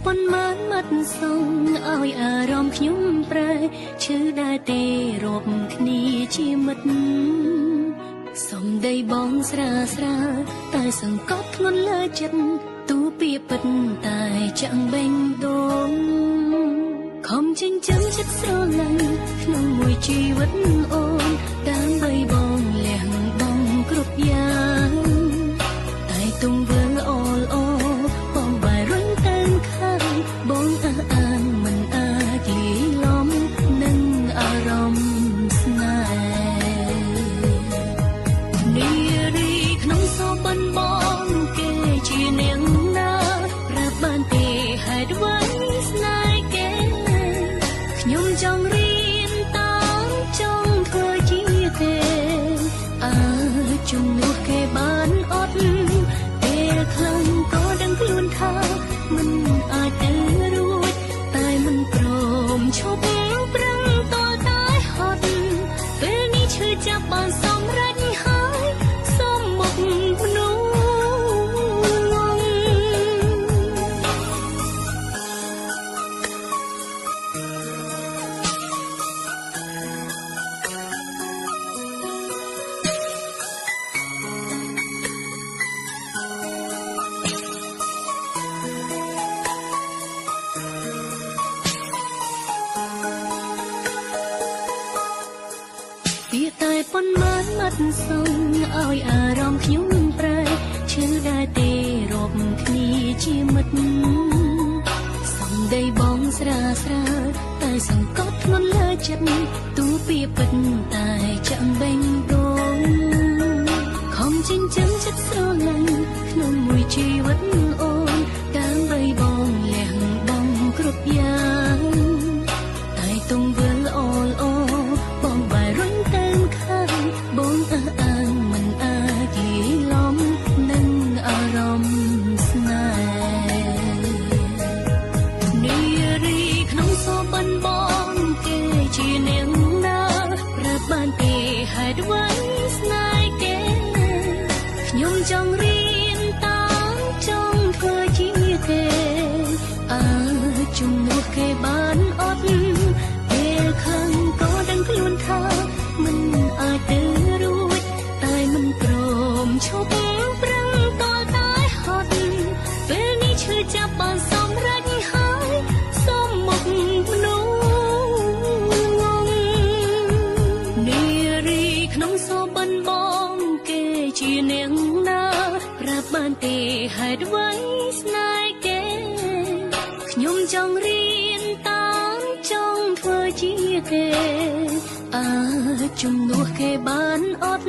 ប៉ុន្មានមាត់សុងឲ្យអារម្មណ៍ខ្ញុំប្រែឈឺដែរទេរាប់គ្នាជាមិត្តសំដីបងស្រាលស្រាលតែសង្កត់ធ្ងន់លើចិត្តទូពីពិតតែចាំងបេងដូងខំចិញ្ចឹមចិត្តស្រឡាញ់ក្នុងមួយជីវិតអូនដើម្បីបងលះបង់គ្រប់យ៉ាងតែទង្វើអូលអូបងបែររុញទៅខាងបងអះអាងមិនអាចលីលំនឹងអារម្មណ៍ស្នេហ៍នារីក្នុងសោបិនបងគេជានាងណាប្រាប់បានទេហេតុអ្វីស្នេហ៍គេខ្ញុំចង់រៀនតាមចង់ធ្វើជាគេជំនួសគេបានអត់ពេលខ្លះក៏ដឹងខ្លួនថាមិនអាចទៅរួចតែមិនព្រមឈប់ប្រឹងតតែហត់ពេលនេះឈឺចាប់បានសម្រេចហើយសូមមកមនុស្សតែប៉ុន្មានមាត់សុងឲ្យអារម្មណ៍ខ្ញុំប្រែឈឺដែរទេរាប់គ្នាជាមិត្តសំដីបងស្រាលស្រាលតែសង្កត់ធ្ងន់លើចិត្តទូពីពិតតែចាំងបេងដូងខំចិញ្ចឹមចិត្តស្រឡាញ់ក្នុងមួយជីវិតអូនដើម្បីបងលះបង់គ្រប់យ៉ាងតែទង្វើអូលអូបងបែររុញទៅបងអះអាងមិនអាចលីលំនឹងអារម្មណ៍ស្នេហ៍នារីក្នុងសោបិនបងគេជានាងណាប្រាប់បានទេហេតុអ្វីស្នេហ៍គេខ្ញុំចង់រៀនតាមចង់ធ្វើជាគេជំនួសគេបានអត់ពេលខឹងក៏ដឹងខ្លួនថាមិនអាចទៅរួចតែមិនព្រមឈប់ប្រឹងតតែហត់ពេលនេះឈឺចាប់បានសម្រេចហើយសូមមកមនុស្សនារីក្នុងសោបិនបងគេជានាងណាប្រាប់បានទេហេតុអ្វីស្នេហ៍គេខ្ញុំចង់រៀនតាមចង់ធ្វើជាគេជំនួសគេបានអត់